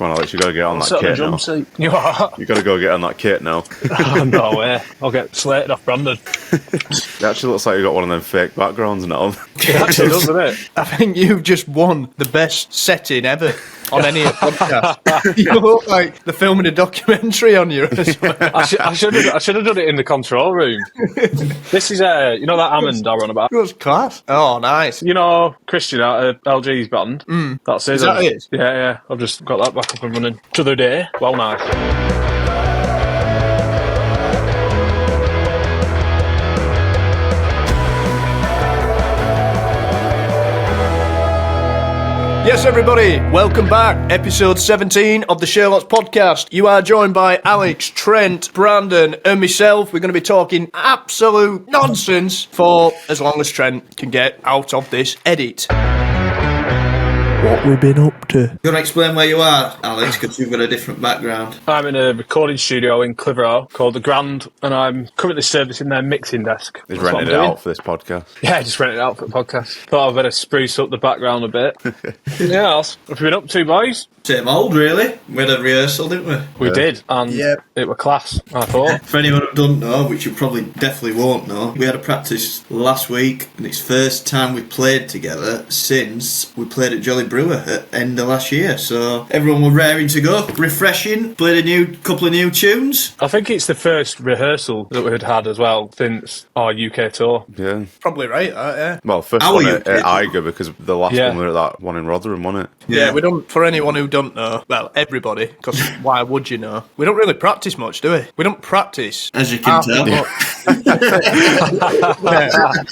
Come on, Alex, you got to get on that Sit kit on the drum now. seat. You are? You got to go get on that kit now. Oh, no way. I'll get slated off Brandon. It actually looks like you got one of them fake backgrounds now. It actually does, doesn't it? I think you've just won the best setting ever on any podcast. You look like they're filming a documentary on you. I should have done it in the control room. This is, you know that Hammond I run about? It was class. Oh, nice. You know Christian out of LG's band? That's his. Is that it? Yeah. I've just got that back up and running. To the day. Well, nice. Yes, everybody, welcome back. Episode 17 of the Sherlocks podcast. You are joined by Alex, Trent, Brandon, and myself. We're going to be talking absolute nonsense for as long as Trent can get out of this edit. What we've been up to. You want to explain where you are, Alex, because you've got a different background. I'm in a recording studio in Clitheroe called The Grand, and I'm currently servicing their mixing desk. He's That's what rented I'm it doing. out for this podcast. Yeah, just rented it out for the podcast. Thought I'd better spruce up the background a bit. Yeah, what have you been up to, boys? Same old, really. We had a rehearsal, didn't we? We did, and Yep. it were class, I thought. For anyone who doesn't know, which you probably definitely won't know, we had a practice last week, and it's first time we played together since we played at Jolly Brewer at end of last year. So everyone were raring to go, refreshing, played a couple of new tunes. I think it's the first rehearsal that we had as well since our UK tour. Yeah. Probably right, yeah. Well, first How one are you, at kid? Eiger, because the last Yeah. one we were at that one in Rotherham, wasn't it? Yeah, we don't, for anyone who don't know, well, everybody, because why would you know? We don't really practice much, do we? We don't practice. As you can tell. Yeah.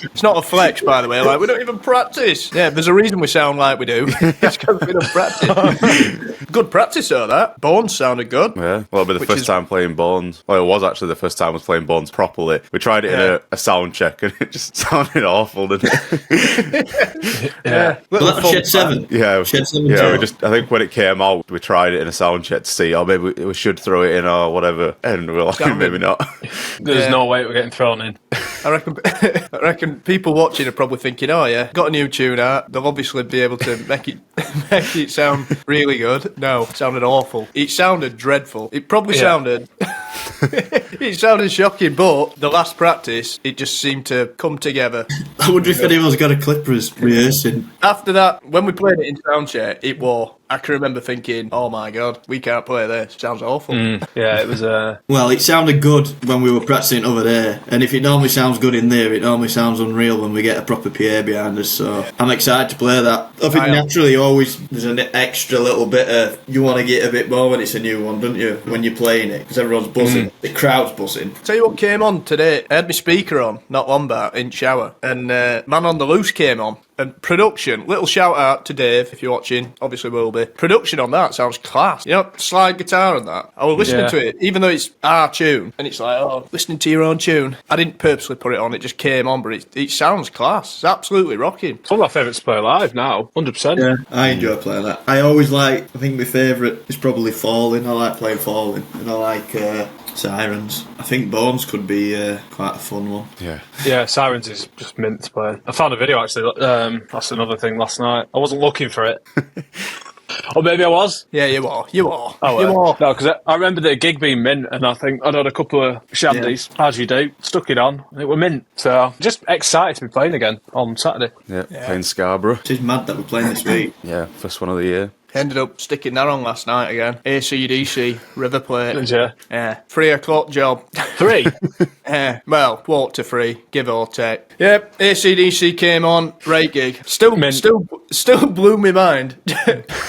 It's not a flex, by the way. Like, we don't even practice. Yeah, there's a reason we sound like we do. It's because we don't practice. Good practice, though, that. Bones sounded good. Yeah. Well, it'll be the Which first is- time playing Bones. Well, it was actually the first time I was playing Bones properly. We tried it Yeah. in a sound check, and it just sounded awful, didn't it? Yeah. Little Well, fun Shed 7. Yeah, Shed 7 yeah. tour. I think when it came out, we tried it in a sound check to see, maybe we should throw it in or whatever, and we were like, Sounded- maybe not. There's Yeah. no way we're getting thrown in. I reckon people watching are probably thinking, oh yeah, got a new tune out. They'll obviously be able to make it sound really good. No, it sounded awful. It sounded dreadful. It probably Yeah. sounded... it sounded shocking, but the last practice, it just seemed to come together. I wonder if anyone's got a clip of us rehearsing. After that, when we played it in soundcheck, it was... I can remember thinking, oh my god, we can't play this. Sounds awful. Yeah, it was Well, it sounded good when we were practicing over there, and if it normally sounds good in there, it normally sounds unreal when we get a proper PA behind us, so I'm excited to play that. I think I am. naturally always there's an extra little bit of, you want to get a bit more when it's a new one, don't you, when you're playing it, because everyone's buzzing, the crowd's buzzing. Tell you what came on today. I had my speaker on, not long back, in the shower, and Man on the Loose came on. And production, little shout out to Dave if you're watching, obviously will be. Production on that sounds class. You know, slide guitar and that. I was listening Yeah. to it, even though it's our tune, and it's like, oh, listening to your own tune. I didn't purposely put it on, it just came on, but it sounds class. It's absolutely rocking. it's one of my favourites to play live now, 100%. I enjoy playing that. I always I think my favourite is probably Falling. I like playing Falling, and I like Sirens. I think Bones could be quite a fun one. Yeah. Yeah, Sirens is just mint to play. I found a video actually. That's another thing last night. I wasn't looking for it. Or maybe I was. Yeah, you are. You are. Oh, you are. No, because I remember the gig being mint, and I think I'd had a couple of shandies, as you do, stuck it on, and it were mint. So just excited to be playing again on Saturday. Yeah. Playing Scarborough. It is mad that we're playing this week. Yeah. First one of the year. Ended up sticking that on last night again. AC/DC, River Plate. Did you? Yeah. 3 o'clock job. 3? Well, walk to 3, give or take. Yep, AC/DC came on, great gig. Still blew my mind,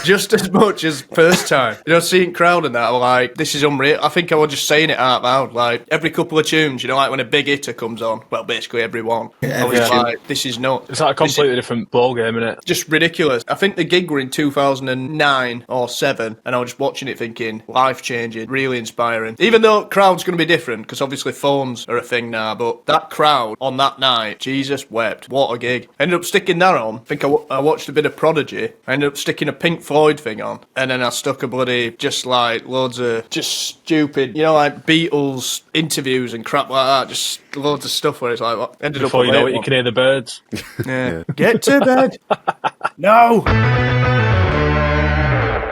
just as much as first time. You know, seeing crowd and that, I was like, this is unreal. I think I was just saying it out loud, like every couple of tunes. You know, like when a big hitter comes on. Well, basically every one. I was every just like, this is nuts. It's like a completely different ball game, isn't it? Just ridiculous. I think the gig were in 2009 or 7, and I was just watching it thinking, life-changing, really inspiring. Even though crowd's going to be different, because obviously phones are a thing now, but that crowd on that night, Jesus wept. What a gig. Ended up sticking that on. I think I watched a bit of Prodigy. I ended up sticking a Pink Floyd thing on, and then I stuck a bloody, just like, loads of, just stupid, you know, like Beatles interviews and crap like that, just loads of stuff where it's like, what? Ended Before up you know it, you can hear the birds. Yeah. Get to bed. No.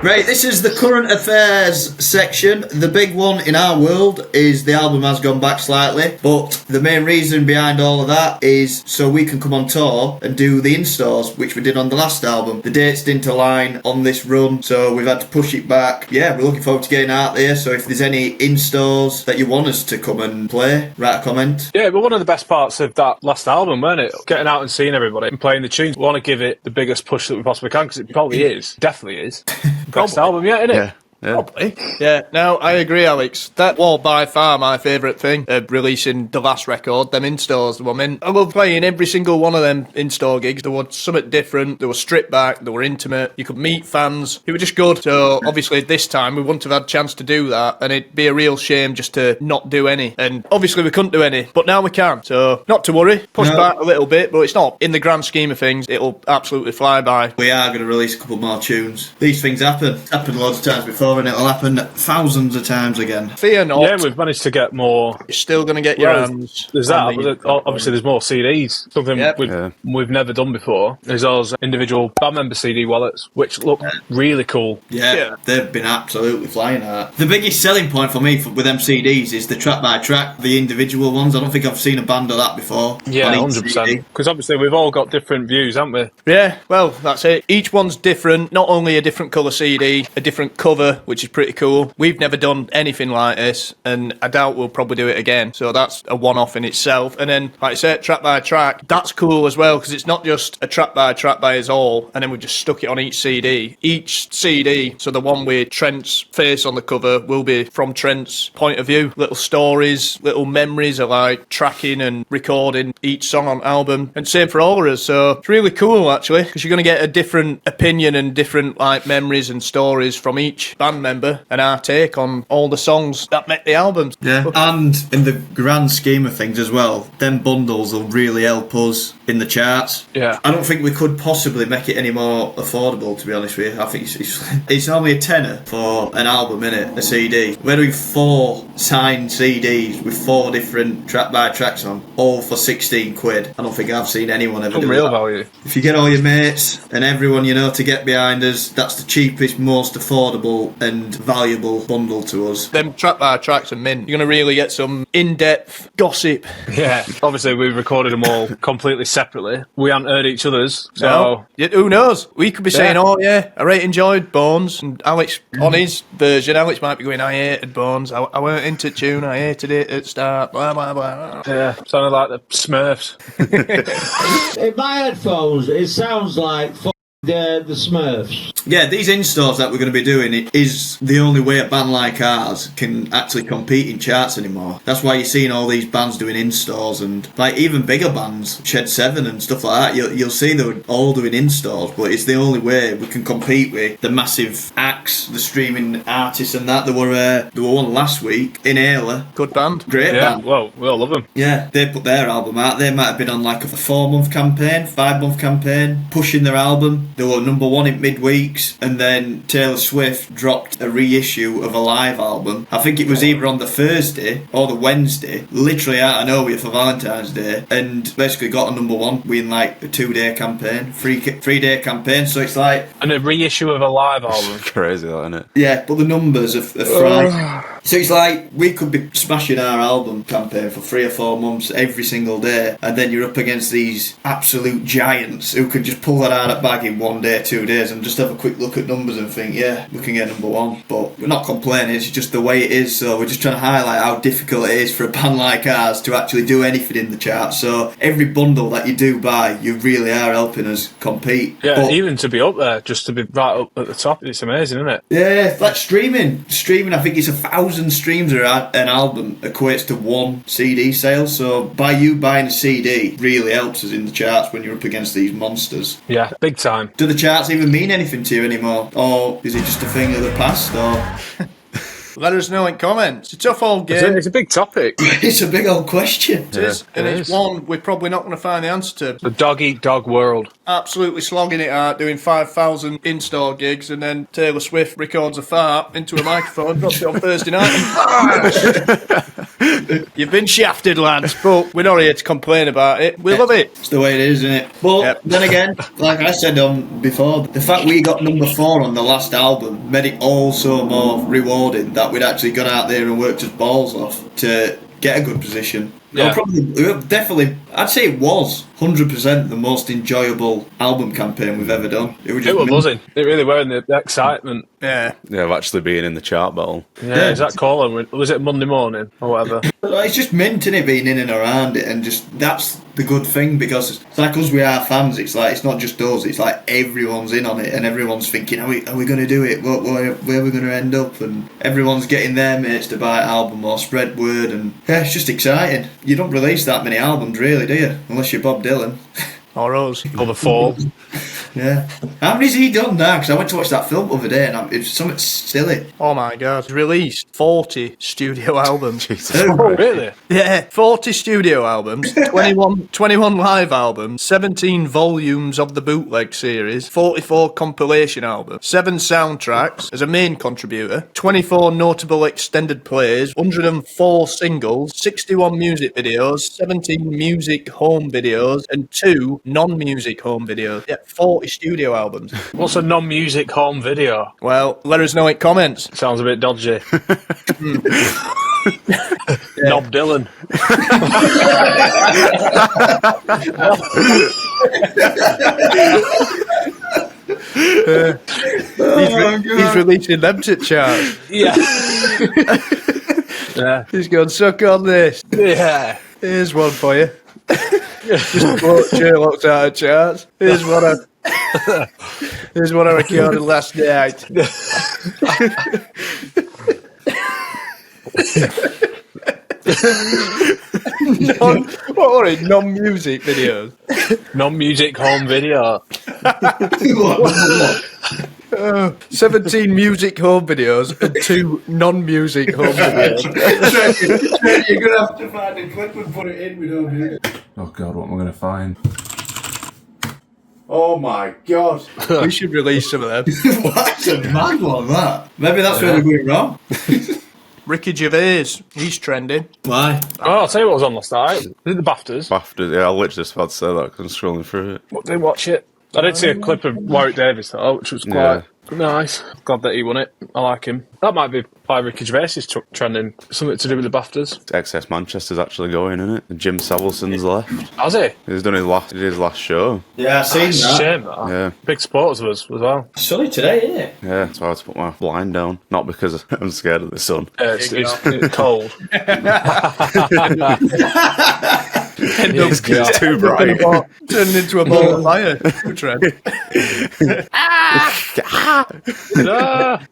Right, this is the current affairs section. The big one in our world is the album has gone back slightly, but the main reason behind all of that is so we can come on tour and do the in-stores, which we did on the last album. The dates didn't align on this run, so we've had to push it back. Yeah, we're looking forward to getting out there, so if there's any in-stores that you want us to come and play, write a comment. Yeah, but one of the best parts of that last album, weren't it? Getting out and seeing everybody and playing the tunes. We want to give it the biggest push that we possibly can, because it probably is. Definitely is. Best album yet, isn't it? Yeah. Probably. Yeah, no, I agree, Alex. That was by far my favourite thing of releasing the last record, them in-stores. I mean, I love playing every single one of them in-store gigs. There was something different, they were stripped back, they were intimate, you could meet fans. It was just good. So, obviously, this time we wouldn't have had a chance to do that, and it'd be a real shame just to not do any. And obviously we couldn't do any, but now we can. So, not to worry. Push back a little bit, but it's not. In the grand scheme of things, it'll absolutely fly by. We are going to release a couple more tunes. These things happen. It's happened loads of times before, and it'll happen thousands of times again. Fear not. Yeah, we've managed to get more. You're still going to get your hands. There's that. But obviously, there's more CDs. Something we've never done before. There's those individual band member CD wallets, which look really cool. Yeah, they've been absolutely flying at. The biggest selling point for me with them CDs is the track by track, the individual ones. I don't think I've seen a band of that before. Yeah, 100%. Because obviously we've all got different views, haven't we? Yeah, well, that's it. Each one's different. Not only a different colour CD, a different cover, which is pretty cool. We've never done anything like this, and I doubt we'll probably do it again. So that's a one-off in itself. And then, like I said, track by track, that's cool as well, because it's not just a track by us all, and then we just stuck it on each CD. Each CD, so the one with Trent's face on the cover, will be from Trent's point of view. Little stories, little memories of like tracking and recording each song on album, and same for all of us. So it's really cool actually, because you're going to get a different opinion and different like memories and stories from each band member, and our take on all the songs that make the albums. Yeah, and in the grand scheme of things as well, them bundles will really help us in the charts. Yeah. I don't think we could possibly make it any more affordable, to be honest with you. I think it's only a tenner for an album, innit? A CD. We're doing 4 signed CDs with 4 different track by tracks on, all for 16 quid. I don't think I've seen anyone ever do Real that. value. If you get all your mates and everyone you know to get behind us, that's the cheapest, most affordable and valuable bundle to us. Them track by tracks are mint. You're going to really get some in-depth gossip. Yeah. Obviously, we've recorded them all completely separately. We haven't heard each other's, so... No. Yeah, who knows? We could be saying, oh yeah, I really enjoyed Bones, and Alex, on his version, Alex might be going, I hated Bones, I weren't into tune, I hated it at start, blah, blah, blah. Yeah, sounded like the Smurfs. In my headphones, it sounds like the Smurfs. Yeah, these in-stores that we're going to be doing, it is the only way a band like ours can actually compete in charts anymore. That's why you're seeing all these bands doing in-stores, and like even bigger bands, Shed 7 and stuff like that, you'll see they're all doing in-stores, but it's the only way we can compete with the massive acts, the streaming artists and that. There were one last week, Inhaler. Good band. Great band. Well, we all love them. Yeah, they put their album out. They might have been on like a 4-month campaign, 5-month campaign, pushing their album. They were number 1 in midweeks, and then Taylor Swift dropped a reissue of a live album. I think it was either on the Thursday or the Wednesday, literally out of nowhere for Valentine's Day, and basically got a number 1 within like a 2-day campaign, 3-day campaign. So it's like... And a reissue of a live album. Crazy, that, isn't it? Yeah, but the numbers are frightening. So it's like we could be smashing our album campaign for 3 or 4 months every single day, and then you're up against these absolute giants who can just pull that out of bag in 1 day, 2 days, and just have a quick look at numbers and think, yeah, we can get number 1. But we're not complaining, it's just the way it is. So we're just trying to highlight how difficult it is for a band like ours to actually do anything in the charts. So every bundle that you do buy, you really are helping us compete. Yeah, but, even to be up there, just to be right up at the top, it's amazing, isn't it? yeah, like streaming, I think it's 1,000 streams or an album equates to 1 CD sale. So by you buying a CD really helps us in the charts when you're up against these monsters. Yeah, big time. Do the charts even mean anything to you anymore, or is it just a thing of the past? Or Let us know in comments. It's a tough old game. It's a big topic. It's a big old question. It is, and it it's is. one we're probably not going to find the answer to. The dog-eat-dog world. Absolutely slogging it out, doing 5,000 in-store gigs, and then Taylor Swift records a fart into a microphone, drops it on Thursday night, and you've been shafted, lads, but we're not here to complain about it. We love it. It's the way it is, isn't it? But Yep. then again, like I said before, the fact we got number 4 on the last album made it also more rewarding that we'd actually gone out there and worked his balls off to get a good position. Yeah. Definitely, I'd say it was 100% the most enjoyable album campaign we've ever done. It was It was buzzing. It really were in the excitement. Yeah. Yeah, of actually being in the chart battle. Yeah, is that calling? Was it Monday morning or whatever? It's just mint, innit, being in and around it, and just that's the good thing, because it's like us, we are fans. It's like it's not just us. It's like everyone's in on it, and everyone's thinking, are we going to do it? Where are we going to end up? And everyone's getting their mates to buy an album or spread word, and yeah, it's just exciting. You don't release that many albums, really, do you? Unless you're Bob Dylan. Or us. Or the fall. Yeah. How many's he done now? Because I went to watch that film the other day, and it's something silly. Oh my God. He's released 40 studio albums. Jesus. Oh, really? Yeah, 40 studio albums, 21 live albums, 17 volumes of the bootleg series, 44 compilation albums, 7 soundtracks as a main contributor, 24 notable extended plays, 104 singles, 61 music videos, 17 music home videos, and 2 non-music home videos. Yeah, 40 studio albums. What's a non-music home video? Well, let us know in comments. Sounds a bit dodgy. Nob Dylan. He's releasing them to charts. Yeah. Yeah. He's going, suck on this. Yeah. Here's one for you. Just quote Sherlocks out of charts. Here's what I recorded last night. What were it? Non-music videos. Non-music home video. 17 music home videos and 2 non-music home videos. You're going to have to find a clip and put it in with no music. Oh God, what am I going to find? Oh my God. We should release some of them. That's a mad one, that. Maybe that's where we're going wrong. Ricky Gervais, he's trending. Why? Oh, I'll tell you what was on last night. Is it the BAFTAs? After, yeah, I literally just about to say that because I'm scrolling through it. What, did you watch it? I did see a clip of Warwick Davis, though, which was quite nice. Glad that he won it. I like him. That might be why Ricky Gervais is trending. Something to do with the BAFTAs. XS Manchester's actually going, isn't it? Jim Savelson's left. Has he? He's done his last show. Yeah, I've seen It's a that. shame, that. Yeah. Big supporters of us as well. Sunny today, isn't it? Yeah, so I had to put my blind down. Not because I'm scared of the sun. It's cold. It's too bright. Turned into a ball of fire. Trend.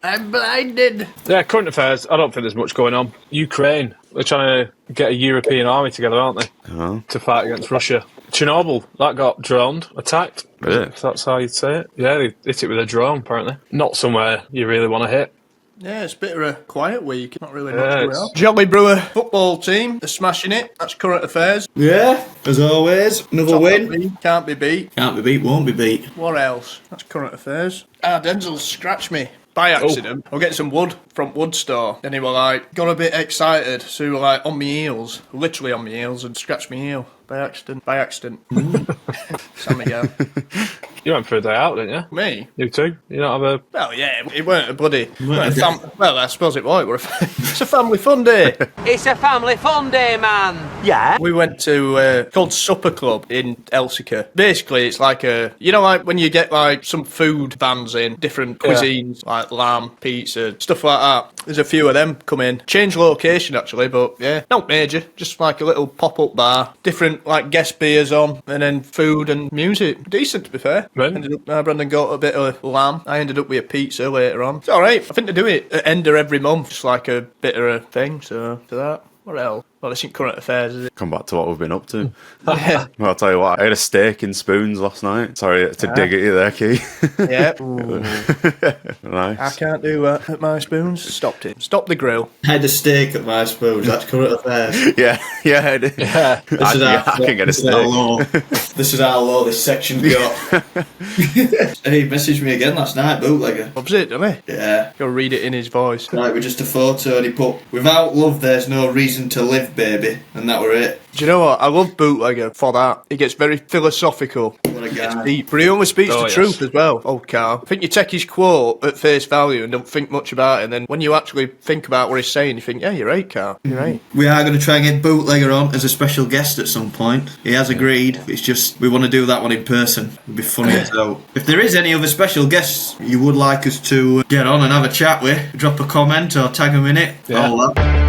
I'm blinded. Yeah, current affairs. I don't think there's much going on. Ukraine. They're trying to get a European army together, aren't they? Oh. To fight against Russia. Chernobyl, that got droned, attacked. Really? If that's how you'd say it. Yeah, they hit it with a drone, apparently. Not somewhere you really want to hit. Yeah, it's a bit of a quiet week. Not really much Yeah, going on. Jolly Brewer football team, they're smashing it. That's current affairs. Yeah, as always. Another win. Can't be beat. Can't be beat, won't be beat. What else? That's current affairs. Denzel scratched me by accident. I was getting some wood from wood store, and he was like, got a bit excited, so he was like on my heels, literally on my heels, and scratched my heel by accident. Sammy go. You went for a day out, didn't you? Me? You too? You don't have a... Well, yeah, it weren't a bloody. Well, I suppose it was. It's a family fun day. It's a family fun day, man. Yeah. We went to called Supper Club in Elsica. Basically, it's like like when you get like some food vans in, different cuisines, like lamb, pizza, stuff like that. There's a few of them come in. Change location actually, but yeah, not major. Just like a little pop-up bar, different like guest beers on, and then food and music. Decent to be fair. Right. Brandon got a bit of lamb. I ended up with a pizza later on. It's all right. I think they do it at end of every month, just like a bit of a thing. So to that. What else? Well, this ain't current affairs, is it? Come back to what we've been up to. Well, I'll tell you what, I had a steak in spoons last night. Sorry to dig at you there, Key. Yeah. Nice. I can't do that at my spoons. Stopped it. Stop the grill. I had a steak at my spoons. That's current affairs. Yeah. I This is I can get a this is how steak. low. This is how low this section's got. He messaged me again last night, bootlegger. Loves it, doesn't he? Yeah. Go read it in his voice. Like, with just a photo, and he put, "Without love, there's no reason to live, baby," and that were it. Do you know what? I love Bootlegger for that. He gets very philosophical. What a guy. Deep. But he only speaks the yes. truth as well, old Carl. I think you take his quote at face value and don't think much about it, and then when you actually think about what he's saying, you think, yeah, you're right, Carl. You're right. We are going to try and get Bootlegger on as a special guest at some point. He has agreed. It's just, we want to do that one in person. It'd be funny as hell. If there is any other special guests you would like us to get on and have a chat with, drop a comment or tag them in it. Yeah. All that.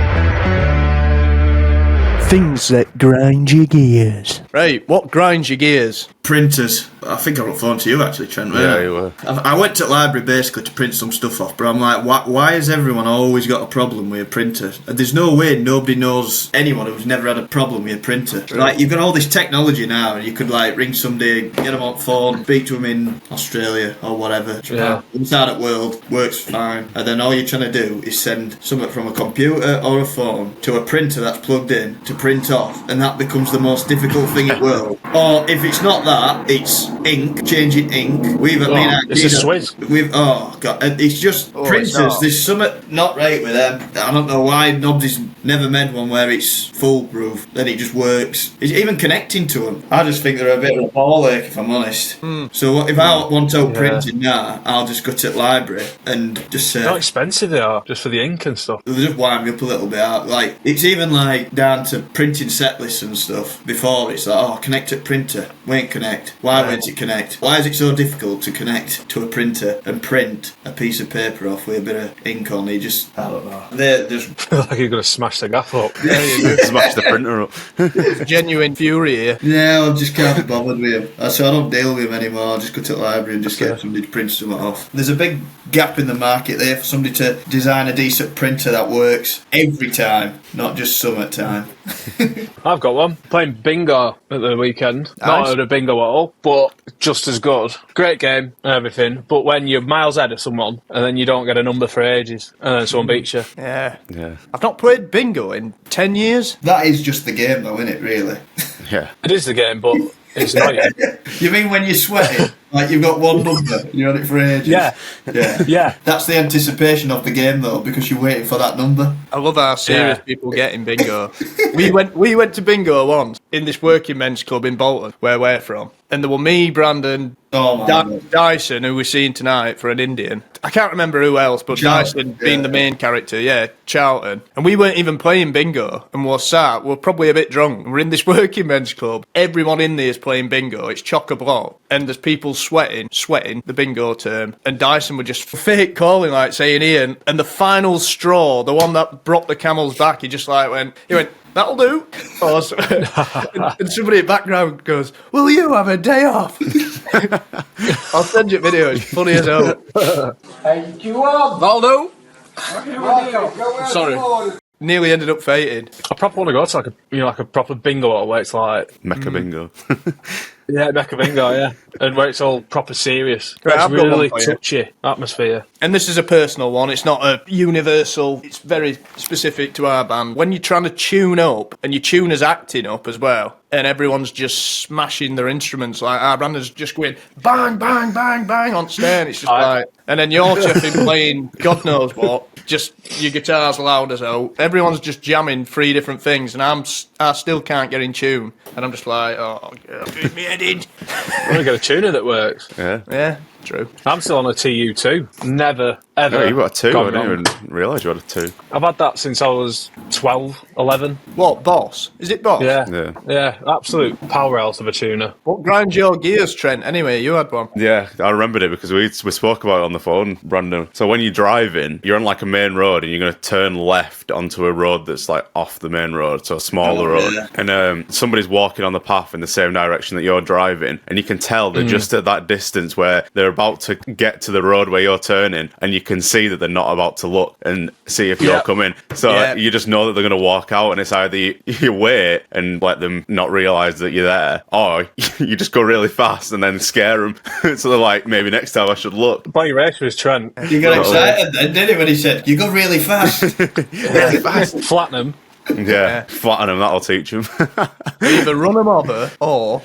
Things that grind your gears. Right, what grinds your gears? Printers. I think I wrote phone to you actually, Trent. Yeah, weren't I? you were. I went to the library basically to print some stuff off, but I'm like, why has everyone always got a problem with a printer? And there's no way nobody knows anyone who's never had a problem with a printer. Like, you've got all this technology now, and you could like ring somebody, get them on phone, speak to them in Australia or whatever. Yeah. Inside that world works fine, and then all you're trying to do is send something from a computer or a phone to a printer that's plugged in to print off, and that becomes the most difficult thing in the world. Or if it's not that, it's ink, changing ink. It's a Swizz. Oh god, it's just printers. it's not. There's something not right with them. I don't know why nobody's never made one where it's foolproof. Then it just works. It's even connecting to them. I just think they're a bit of a ball ache, if I'm honest. So if I want to printing now, I'll just go to the library and just say. How expensive they are, just for the ink and stuff. They just wind me up a little bit out. Like, it's even like down to printing set lists and stuff. Before it's like, oh, connect to printer. Won't connect. Why won't it connect? Why is it so difficult to connect to a printer and print a piece of paper off with a bit of ink on? You just, I don't know. They're just, Like you're going to smash the gaff up. Smash the printer up. Genuine fury here. yeah, I just can't be bothered with him. So I don't deal with him anymore. I just go to the library and just get somebody to print something off. There's a big gap in the market there for somebody to design a decent printer that works every time, not just summertime. I've got one. Playing bingo at the weekend. Nice. Not heard of bingo at all, but just as good. Great game and everything, but when you're miles ahead of someone and then you don't get a number for ages and then someone beats you. Yeah. Yeah. I've not played bingo in 10 years. That is just the game though, isn't it, really? Yeah. It is the game, but it's annoying. You mean when you're sweating, like you've got one number, you're on it for ages? Yeah. Yeah. Yeah. That's the anticipation of the game though, because you're waiting for that number. I love how serious Yeah. people get in bingo. we went to bingo once in this working men's club in Bolton, where we're from. And there were me, Brandon, Oh my God. Dyson, who we're seeing tonight for an Indian. I can't remember who else, but Charlton, Dyson being the main character, Charlton. And we weren't even playing bingo, and we're probably a bit drunk. We're in this working men's club. Everyone in there is playing bingo. It's chock-a-block. And there's people sweating the bingo term. And Dyson were just fake calling, like saying Ian. And the final straw, the one that brought the camel's back, he went, that'll do. And somebody in the background goes, will you have a day off? I'll send you a video. It's funny as hell. Valdo! Sorry. Nearly ended up fainting. I probably want to go to like a proper bingo where it's like, Mecca bingo. yeah, Mecca bingo, yeah. And where it's all proper serious. Right, It's I've got one really for you. touchy atmosphere. And this is a personal one. It's not a universal. It's very specific to our band. When you're trying to tune up and your tuner's acting up as well, and everyone's just smashing their instruments, like our Brandon's just going bang, bang, bang, bang on stage. It's just like, and then you're chuffing playing God knows what. Just your guitar's loud as hell. Everyone's just jamming 3 different things, and I still can't get in tune. And I'm just like, oh, get me head in. I want to get a tuner that works. Yeah. Yeah, true. I'm still on a TU2. Never, ever. Oh, you got a 2. I gone didn't wrong. even realise you had a 2. I've had that since I was 12, 11. What, Boss? Is it Boss? Yeah. Absolute powerhouse of a tuner. What grinds your gears, Trent? Anyway, you had one. Yeah, I remembered it because we spoke about it on the phone, Brandon. So when you're driving, you're on like a main road and you're going to turn left onto a road that's like off the main road, so a smaller road. Yeah. And somebody's walking on the path in the same direction that you're driving, and you can tell they're just at that distance where they're about to get to the road where you're turning, and you can see that they're not about to look and see if you're coming. So you just know that they're going to walk out, and it's either you wait and let them not realise that you're there, or you just go really fast and then scare them. So they're like, maybe next time I should look. By your race was Trent. You got excited then, didn't you, when he said, you go really fast? Really fast. Flatten them. Yeah, flatten them, that'll teach them. Either run them over or,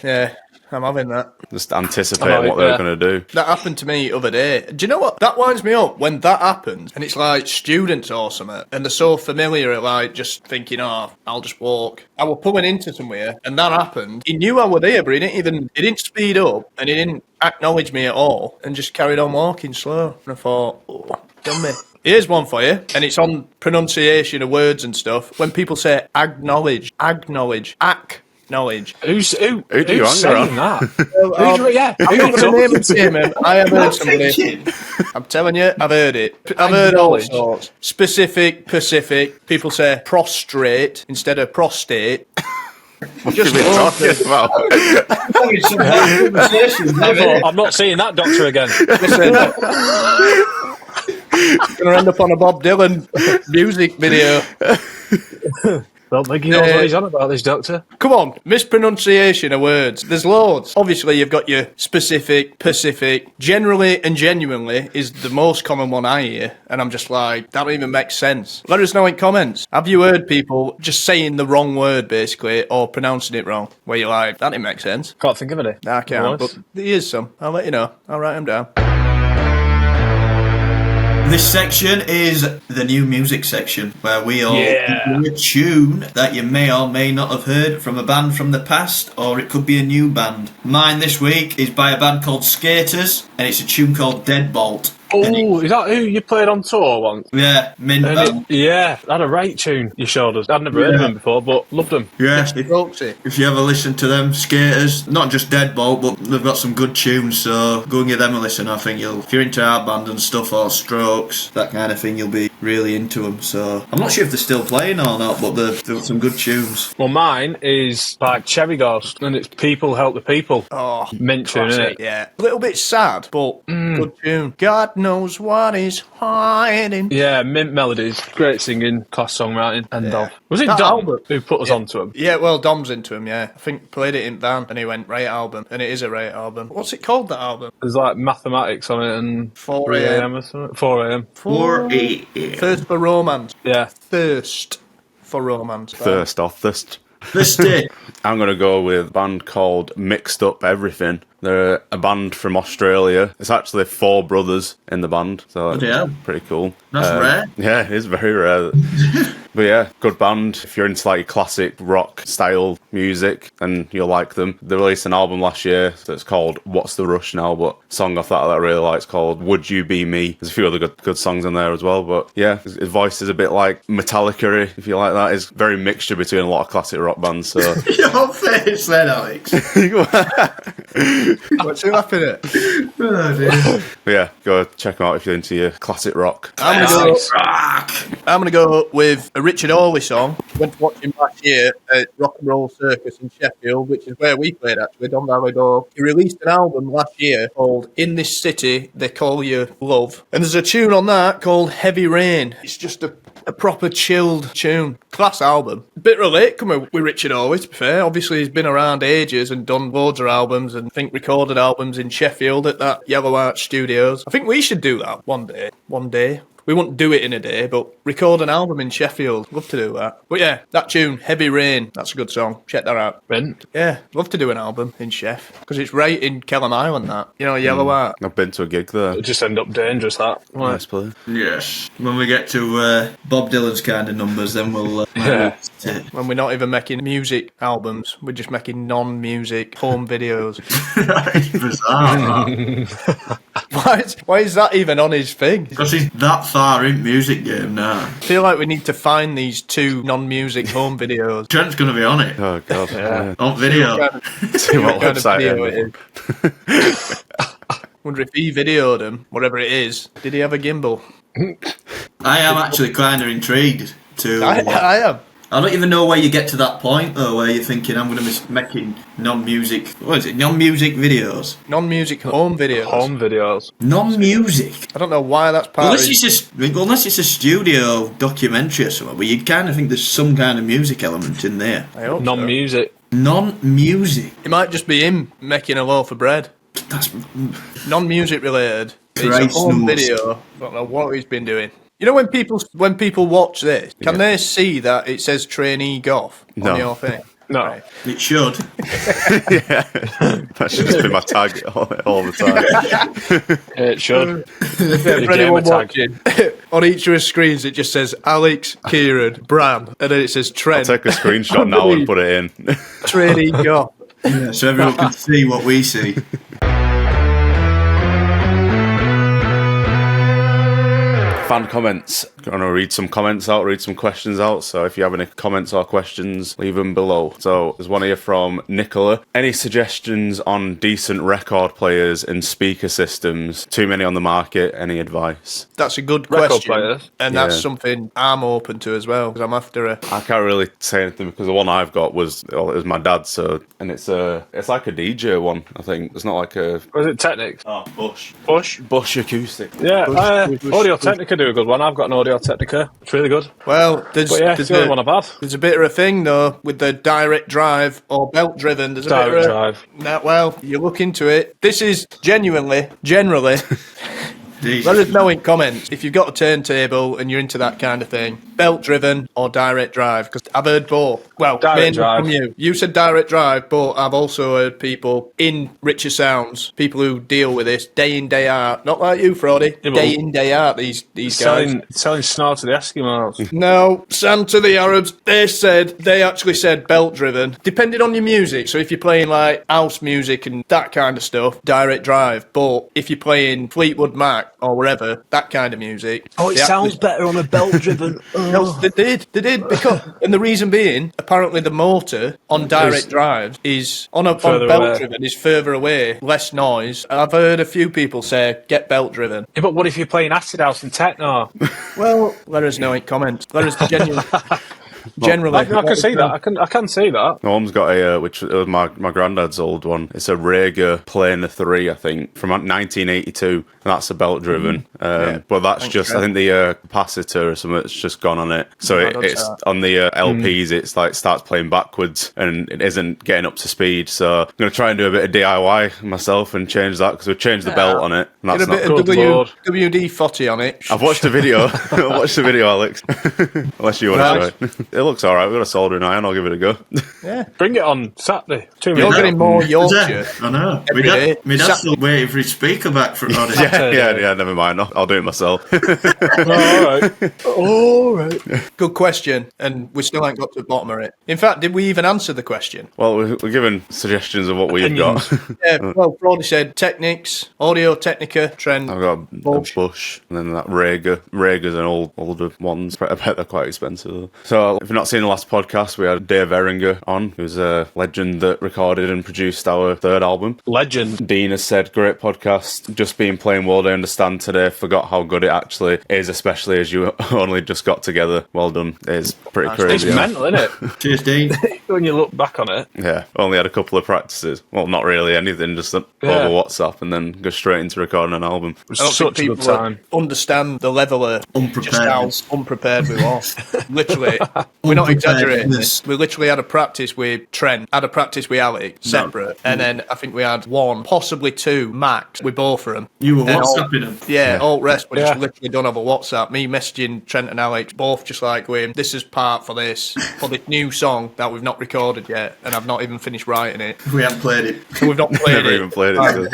I'm having that. Just anticipate what they're going to do. That happened to me the other day. Do you know what? That winds me up when that happens, and it's like students or something, and they're so familiar at like just thinking, oh, I'll just walk. I was pulling into somewhere, and that happened. He knew I was there, but he didn't speed up, and he didn't acknowledge me at all, and just carried on walking slow. And I thought, oh, done me. Here's one for you, and it's on pronunciation of words and stuff. When people say acknowledge, acknowledge. Who's do you saying hang that? I'm not going to name and shame him. I have heard somebody. I'm telling you, I've heard it. I've heard all sorts. Specific, Pacific. People say prostrate instead of prostate. Just talking about. I'm not seeing that doctor again. Listen, going to end up on a Bob Dylan music video. Don't think he knows what he's on about, this doctor. Come on, mispronunciation of words. There's loads. Obviously, you've got your specific, Pacific. Generally and genuinely is the most common one I hear. And I'm just like, that don't even make sense. Let us know in comments. Have you heard people just saying the wrong word, basically, or pronouncing it wrong? Where you're like, that didn't make sense. Can't think of any. Nah, I can't, but there is some. I'll let you know. I'll write them down. This section is the new music section, where we all do a tune that you may or may not have heard from a band from the past, or it could be a new band. Mine this week is by a band called Skaters, and it's a tune called Deadbolt. Oh, is that who you played on tour once? Yeah, Yeah, that had a right tune you showed us. I'd never heard of them before, but loved them. yeah. If you ever listen to them, Skaters, not just Deadbolt, but they've got some good tunes, so go and give them a listen. I think if you're into our band and stuff, or Strokes, that kind of thing, you'll be really into them. So I'm not sure if they're still playing or not, but they've got some good tunes. Well, mine is by Cherry Ghost, and it's People Help the People. Oh, mint tune, isn't it? Yeah. A little bit sad, but good tune. God knows what is hiding. Yeah, mint melodies, great singing, class songwriting, and Dom. Was it That Dom album- who put us onto him? Yeah, well, Dom's into him, yeah. I think played it in van, and he went, right album. And it is a right album. What's it called, that album? There's like mathematics on it and 4 3 a.m. a.m. or something. 4 a.m. 4-8. Thirst for Romance. Yeah. Thirst for Romance. Thirst off this. This day. I'm going to go with a band called Mixed Up Everything. They're a band from Australia. It's actually 4 brothers in the band, so hell. pretty cool. That's rare. Yeah, it is very rare. But yeah, good band. If you're into like classic rock style music, then you'll like them. They released an album last year that's called What's the Rush Now, but a song off that I really like is called Would You Be Me. There's a few other good songs in there as well, but yeah, his voice is a bit like Metallica-y, if you like that. It's very mixture between a lot of classic rock bands, so... Your face then, Alex. What's you laughing at? Oh, dear. But yeah, go check them out if you're into your classic rock. I'm going to go with a Richard Hawley song. Went to watch him last year at Rock and Roll Circus in Sheffield, which is where we played actually, Don Valley Dog. He released an album last year called In This City They Call You Love. And there's a tune on that called Heavy Rain. It's just a proper chilled tune. Class album. Bit relate coming with Richard Hawley, to be fair. Obviously, he's been around ages and done loads of albums and I think recorded albums in Sheffield at that Yellow Arch Studios. I think we should do that one day. One day. We wouldn't do it in a day, but record an album in Sheffield. Love to do that. But yeah, that tune, Heavy Rain, that's a good song. Check that out. Mint. Yeah, love to do an album in Sheff. Because it's right in Kelham Island, that. You know, Yellow Arch. I've been to a gig there. It'll just end up dangerous, that. Nice place. Yes. When we get to Bob Dylan's kind of numbers, then we'll... When we're not even making music albums, we're just making non-music home videos. It's bizarre. Why is that even on his thing? Because he's that far in music game now. I feel like we need to find these 2 non-music home videos. Trent's going to be on it. Oh, God. Yeah. On video. See what Kind of website video it it is. Wonder if he videoed him, whatever it is. Did he have a gimbal? I am actually kind of intrigued to. I am. I don't even know where you get to that point, though, where you're thinking, I'm going to be making non-music... What is it? Non-music videos? Non-music home videos. Home videos. Non-music? I don't know why that's part Unless of it. unless it's a studio documentary or something, but you'd kind of think there's some kind of music element in there. I hope so. Non-music. Non-music? It might just be him making a loaf of bread. That's... Non-music related. It's a Christ home knows. video. I don't know what he's been doing. You know when people watch this, can they see that it says trainee golf No. on your thing? No. Right. It should. Yeah, that should just be my tag all the time. It should. For anyone watching, on each of his screens it just says Alex, Kieran, Bran, and then it says I'll Trent. take a screenshot now and put it in. Trainee golf. Yeah, so everyone can see what we see. Fan comments. I'm going to read some comments out, read some questions out. So if you have any comments or questions, leave them below. So there's one here from Nicola. Any suggestions on decent record players and speaker systems? Too many on the market. Any advice? That's a good Record question, players? and that's Yeah. something I'm open to as well because I'm after a. I can't really say anything because the one I've got was it was my dad's. So and it's like a DJ one. I think it's not like a Was it Technics? oh Bush Bush? acoustic. Yeah, Bush. Audio Technica do a good one. I've got an Audio Technica. It's really good. Well, there's But yeah, there's, it's the only one a, I've had. there's a bit of a thing though with the direct drive or belt driven. There's a Direct bit of drive. Well, you look into it. This is generally. These- Let us know in comments if you've got a turntable and you're into that kind of thing. Belt driven or direct drive? Because I've heard both. Well, Direct mainly drive. from you. You said direct drive, but I've also heard people in Richer Sounds, people who deal with this day in, day out. Not like you, Frody. Yeah, but Day in, day out, these guys. Selling snarl to the Eskimos. No, sand to the Arabs. They actually said belt driven. Depending on your music. So if you're playing like house music and that kind of stuff, direct drive. But if you're playing Fleetwood Mac or wherever, that kind of music. Oh, it they sounds actually- better on a belt driven. No, they did because, and the reason being, apparently the motor on direct drives is on Further belt away. driven is further away, less noise. I've heard a few people say get belt driven. Yeah, but what if you're playing acid house and techno? Well, let us know in comments. Let us generally. I can see that. I can see that. My mum's got a, which was my granddad's old one. It's a Rager Planer 3, I think, from 1982. And that's a belt driven. But that's just, I think the capacitor or something that's just gone on it. So it's on the LPs, it's like starts playing backwards and it isn't getting up to speed. So I'm going to try and do a bit of DIY myself and change that because we've changed the belt on it. And Get that's a bit not of Good Lord. WD-40 on it. I've watched the video. I watched the video, Alex. Unless you want to try it. It looks alright. We've got a soldering iron. I'll give it a go. Yeah. Bring it on Saturday. 2 You're minutes. getting more Is Yorkshire. it? I know. Every day. My dad's still waiting for his speaker back from on it. yeah, never mind. I'll do it myself. All right. Good question, and we still ain't got to the bottom of it. In fact, did we even answer the question? Well, we're given suggestions of what we've got. Yeah, well, Brody said Technics, Audio Technica, Trend. I've got Bush. a Bush, and then that Rager. Rager's an older ones. I bet they're quite expensive, though. So, if you've not seen the last podcast, we had Dave Ehringer on, who's a legend that recorded and produced our third album. Legend. Dean has said, great podcast. Just been playing World I Understand today. Forgot how good it actually is, especially as you only just got together. Well done. It's pretty It's crazy. Yeah. mental, isn't it? Cheers, Dean. When you look back on it. Yeah, only had a couple of practices. Well, not really anything, just over WhatsApp and then go straight into recording an album. It was I don't think such a good people time. understand the level of just how unprepared we were. Literally, we're not exaggerating this. We literally had a practice with Trent, had a practice with Alex, separate, and then I think we had one, possibly two max with both of them. You were And all- WhatsApping them. Yeah, all rest, but Yeah. just literally done over WhatsApp. Me messaging Trent and Alex, both just like going, this is part for this new song that we've not recorded yet, and I've not even finished writing it. We haven't played it. So we've not played Never it. even played it.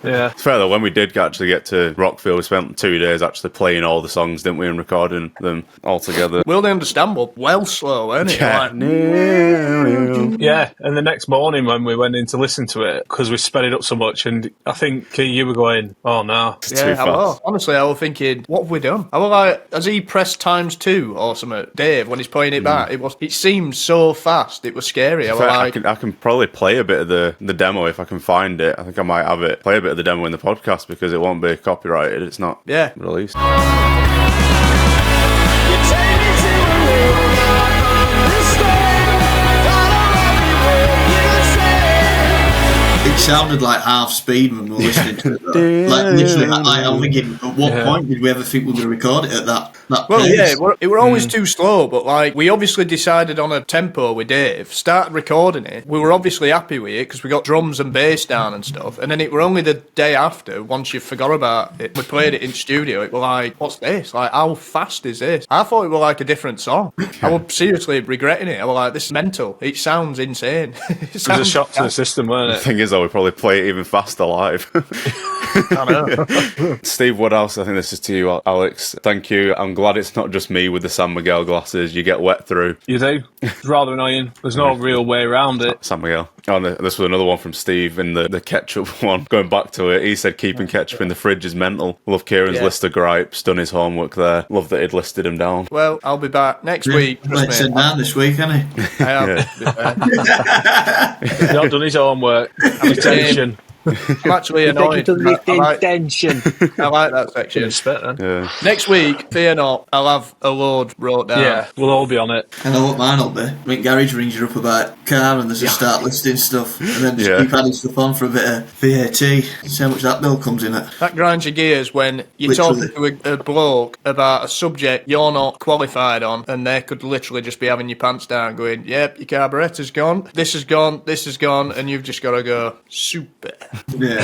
Yeah. It's fair though, when we did actually get to Rockfield, we spent 2 days actually playing all the songs, didn't we, and recording them all together. Will they understand? Well slow, isn't it? Yeah. Like, Yeah, and the next morning when we went in to listen to it, because we sped it up so much, and I think you were going, oh no. It's yeah, too I was. fast. Honestly, I was thinking, what have we done? I was like, has he pressed ×2 or something? Dave, when he's playing it back, it seemed so fast. fast. It was scary. I was like, I can probably play a bit of the demo if I can find it. I think I might have it. Play a bit of the demo in the podcast because it won't be copyrighted. It's not released. It sounded like half speed when we were listening to it. Though. Like literally, I'm thinking, at what point did we ever think we were going to record it at that well, pace? yeah, it were always too slow, but like we obviously decided on a tempo with Dave, started recording it. We were obviously happy with it because we got drums and bass down and stuff. And then it were only the day after, once you forgot about it, we played it in studio. It were like, what's this? Like, how fast is this? I thought it were like a different song. I was seriously regretting it. I was like, this is mental. It sounds insane. It was a shock to the system, weren't The it? thing is, though, we probably play it even faster live. I know. Steve Woodhouse, I think this is to you, Alex. Thank you. I'm glad it's not just me with the San Miguel glasses. You get wet through. You do? It's rather annoying. There's no real way around it. San Miguel. Oh, and this was another one from Steve in the ketchup one. Going back to it, he said keeping ketchup in the fridge is mental. Love Kieran's list of gripes. Done his homework there. Love that he'd listed him down. Well, I'll be back next week. Like said down this week, hasn't he? I have. He's not done his homework. Attention. I'm actually annoyed. I like that section. Spit, then. Yeah. Next week, fear not, I'll have a load wrote down. Yeah, we'll all be on it. I know what mine will be. I mean, Garage rings you up about car and there's a start listing stuff, and then just keep adding stuff on for a bit of VAT. See how much that bill comes in at. That grinds your gears when you're Literally. talking to a bloke about a subject you're not qualified on, and they could literally just be having your pants down going, yep, your carburettor's gone, this is gone, and you've just got to go, super. Yeah.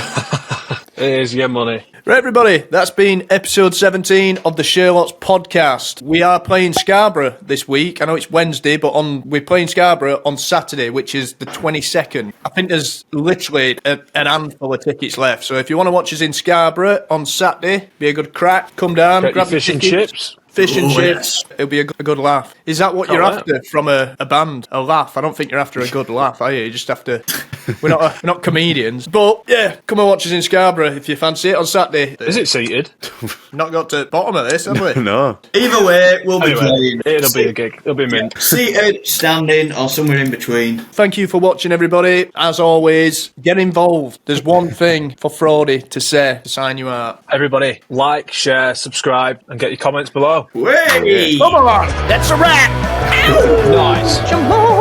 Here's your money. Right, everybody, that's been episode 17 of the Sherlocks podcast. We are playing Scarborough this week. I know it's Wednesday, but we're playing Scarborough on Saturday, which is the 22nd. I think there's literally an handful of tickets left. So if you want to watch us in Scarborough on Saturday, be a good crack. Come down, Get grab your fish and tickets. chips. Fish and Oh, chips. It'll be a good laugh. Is that what you're after from a band? A laugh? I don't think you're after a good laugh, are you? You just have to... We're not comedians. But, yeah, come and watch us in Scarborough if you fancy it on Saturday. Is it seated? Not got to the bottom of this, have we? No. Either way, we'll be playing. It'll be a gig. It'll be mint. Seated, standing, or somewhere in between. Thank you for watching, everybody. As always, get involved. There's one thing for Frody to say to sign you out. Everybody, like, share, subscribe, and get your comments below. Way! Come on! That's a wrap! Nice. Shalom!